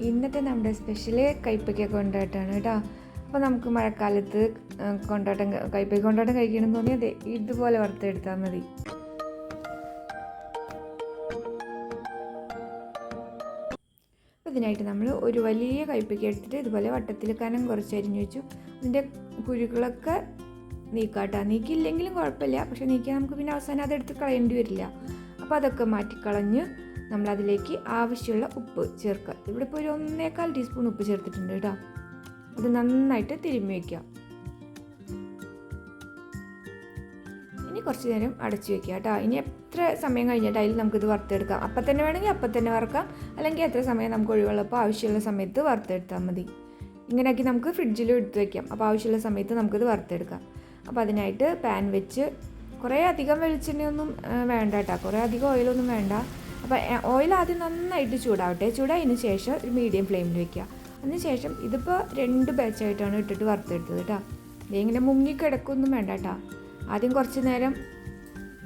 ഇന്നത്തെ നമ്മുടെ സ്പെഷ്യൽ കൈപ്പയ്ക്ക കൊണ്ടാട്ടമാണ് കേട്ടോ. അപ്പോൾ നമുക്ക് മഴക്കാലത്ത് കൈപ്പയ്ക്ക കൊണ്ടാട്ടം കഴിക്കണമെന്ന് തോന്നിയാൽ അതെ ഇതുപോലെ വറുത്തെടുത്താൽ മതി. അപ്പോൾ ഇതിനായിട്ട് നമ്മൾ ഒരു വലിയ കൈപ്പയ്ക്ക എടുത്തിട്ട് ഇതുപോലെ വട്ടത്തിൽ കനം കുറച്ച് അരിഞ്ഞു വെച്ചു. അതിൻ്റെ കുരുക്കളൊക്കെ നീക്കാട്ടോ. നീക്കിയില്ലെങ്കിലും കുഴപ്പമില്ല, പക്ഷേ നീക്കിയാൽ നമുക്ക് പിന്നെ അവസാനം അതെടുത്ത് കളയേണ്ടി വരില്ല. അപ്പോൾ അതൊക്കെ മാറ്റിക്കളഞ്ഞ് നമ്മളതിലേക്ക് ആവശ്യമുള്ള ഉപ്പ് ചേർക്കുക. ഇവിടെ ഇപ്പോൾ ഒരു 1.25 ടീസ്പൂൺ ഉപ്പ് ചേർത്തിട്ടുണ്ട് കേട്ടോ. അത് നന്നായിട്ട് തിരുമ്മി വയ്ക്കുക. ഇനി കുറച്ച് നേരം അടച്ചു വയ്ക്കുക കേട്ടോ. ഇനി എത്ര സമയം കഴിഞ്ഞിട്ട് അതിൽ നമുക്കിത് വറുത്തെടുക്കാം. അപ്പം തന്നെ വേണമെങ്കിൽ അപ്പം തന്നെ വറുക്കാം, അല്ലെങ്കിൽ എത്ര സമയം നമുക്ക് ഒഴിവുള്ളപ്പോൾ ആവശ്യമുള്ള സമയത്ത് വറുത്തെടുത്താൽ മതി. ഇങ്ങനെയാക്കി നമുക്ക് ഫ്രിഡ്ജിലും എടുത്ത് വയ്ക്കാം. അപ്പോൾ ആവശ്യമുള്ള സമയത്ത് നമുക്കിത് വറുത്തെടുക്കാം. അപ്പോൾ അതിനായിട്ട് പാൻ വെച്ച് കുറേ അധികം വെളിച്ചെണ്ണയൊന്നും വേണ്ട കേട്ടോ, കുറേ അധികം ഓയിലൊന്നും വേണ്ട. അപ്പോൾ ഓയിൽ ആദ്യം നന്നായിട്ട് ചൂടാവട്ടെ. ചൂടായതിന് ശേഷം ഒരു മീഡിയം ഫ്ലെയിമിൽ വെക്കുക. അതിന് ശേഷം ഇതിപ്പോൾ 2 ബാച്ചായിട്ടാണ് ഇട്ടിട്ട് വറുത്തെടുത്തത് കേട്ടോ. ഇങ്ങനെ മുങ്ങിക്കിടക്കൊന്നും വേണ്ട കേട്ടോ. ആദ്യം കുറച്ച് നേരം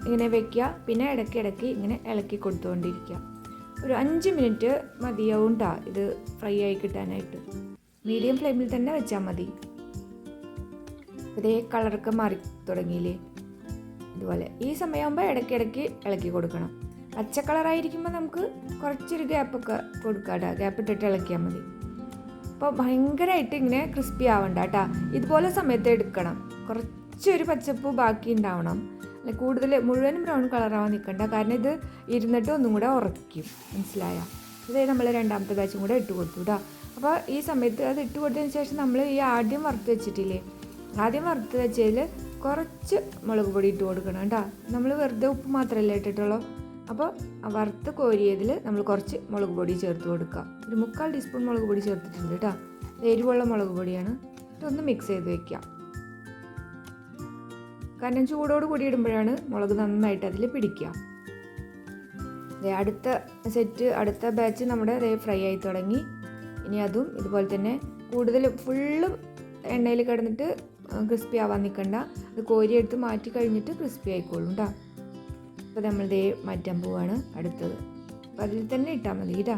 ഇങ്ങനെ വെക്കുക, പിന്നെ ഇടയ്ക്കിടയ്ക്ക് ഇങ്ങനെ ഇളക്കി കൊടുത്തുകൊണ്ടിരിക്കുക. ഒരു 5 മിനിറ്റ് മതിയാവും കേട്ടോ ഇത് ഫ്രൈ ആയി കിട്ടാനായിട്ട്. മീഡിയം ഫ്ലെയിമിൽ തന്നെ വെച്ചാൽ മതി. ഇതേ കളറൊക്കെ മാറി തുടങ്ങിയില്ലേ, ഇതുപോലെ. ഈ സമയമാകുമ്പോൾ ഇടയ്ക്കിടയ്ക്ക് ഇളക്കി കൊടുക്കണം. പച്ച കളറായിരിക്കുമ്പോൾ നമുക്ക് കുറച്ചൊരു ഗ്യാപ്പൊക്കെ കൊടുക്കാം കേട്ടോ, ഗ്യാപ്പ് ഇട്ടിട്ട് ഇളക്കിയാൽ മതി. അപ്പോൾ ഭയങ്കരമായിട്ട് ഇങ്ങനെ ക്രിസ്പി ആവണ്ട കേട്ടോ. ഇതുപോലെ സമയത്ത് എടുക്കണം. കുറച്ചൊരു പച്ചപ്പ് ബാക്കി ഉണ്ടാവണം, അല്ലെ കൂടുതൽ മുഴുവനും ബ്രൗൺ കളറാവാൻ നിൽക്കണ്ട. കാരണം ഇത് ഇരുന്നിട്ട് ഒന്നും കൂടെ ഉറയ്ക്കും, മനസ്സിലായ? ഇതേ നമ്മൾ രണ്ടാമത്തെ ബാച്ചും കൂടെ ഇട്ട് കൊടുത്തു കേട്ടോ. അപ്പോൾ ഈ സമയത്ത് അത് ഇട്ട് കൊടുത്തതിന് ശേഷം നമ്മൾ ഈ ആദ്യം വറുത്ത് വെച്ചിട്ടില്ലേ, ആദ്യം വറുത്ത് വെച്ചതിൽ കുറച്ച് മുളക് പൊടി ഇട്ട് കൊടുക്കണം കേട്ടോ. നമ്മൾ വെറുതെ ഉപ്പ് മാത്രമല്ല ഇട്ടിട്ടുള്ളൂ. അപ്പോൾ വറുത്ത് കോരിയതിൽ നമ്മൾ കുറച്ച് മുളക് പൊടി ചേർത്ത് കൊടുക്കുക. ഒരു 3/4 ടീസ്പൂൺ മുളക് പൊടി ചേർത്തിട്ടുണ്ട് കേട്ടോ. എരിവുള്ള മുളക് പൊടിയാണ്. ഇതൊന്ന് മിക്സ് ചെയ്ത് വയ്ക്കുക. കാരണം ചൂടോട് കൂടി ഇടുമ്പോഴാണ് മുളക് നന്നായിട്ട് അതിൽ പിടിക്കുക. അടുത്ത ബാച്ച് നമ്മുടെ ഫ്രൈ ആയി തുടങ്ങി. ഇനി അതും ഇതുപോലെ തന്നെ കൂടുതൽ ഫുള്ള് എണ്ണയിൽ കിടന്നിട്ട് ക്രിസ്പി ആവാൻ നിൽക്കണ്ട. അത് കോരിയെടുത്ത് മാറ്റി കഴിഞ്ഞിട്ട് ക്രിസ്പി ആയിക്കോളും കേട്ടോ. അപ്പോൾ നമ്മളിതേ മാറ്റാൻ പോവാണ് അടുത്തത്. അപ്പോൾ അതിൽ തന്നെ ഇട്ടാൽ മതി കേട്ടോ.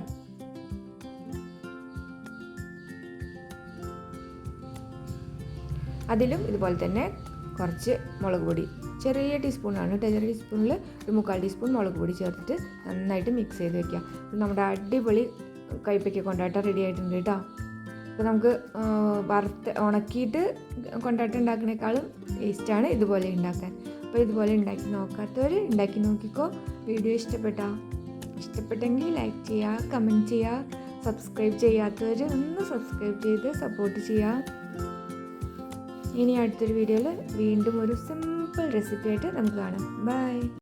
അതിലും ഇതുപോലെ തന്നെ കുറച്ച് മുളക് പൊടി, ചെറിയ ടീസ്പൂണാണ് കേട്ടോ. ചെറിയ ടീസ്പൂണിൽ ഒരു 3/4 ടീസ്പൂൺ മുളക് പൊടി ചേർത്തിട്ട് നന്നായിട്ട് മിക്സ് ചെയ്ത് വയ്ക്കുക. നമ്മുടെ അടിപൊളി കൈപ്പയ്ക്ക കൊണ്ടാട്ടം റെഡി ആയിട്ടുണ്ട് കേട്ടോ. അപ്പോൾ നമുക്ക് ഉണക്കിയിട്ട് കൊണ്ടാട്ടം ഉണ്ടാക്കുന്നേക്കാളും ടേസ്റ്റാണ് ഇതുപോലെ ഉണ്ടാക്കാൻ. അപ്പോൾ ഇതുപോലെ ഉണ്ടാക്കി നോക്കാത്തവർ ഉണ്ടാക്കി നോക്കിക്കോ. വീഡിയോ ഇഷ്ടപ്പെട്ടെങ്കിൽ ലൈക്ക് ചെയ്യുക, കമൻറ്റ് ചെയ്യുക. സബ്സ്ക്രൈബ് ചെയ്യാത്തവർ ഒന്ന് സബ്സ്ക്രൈബ് ചെയ്ത് സപ്പോർട്ട് ചെയ്യുക. ഇനി അടുത്തൊരു വീഡിയോയിൽ വീണ്ടും ഒരു സിമ്പിൾ റെസിപ്പി ആയിട്ട് നമുക്ക് കാണാം. ബൈ.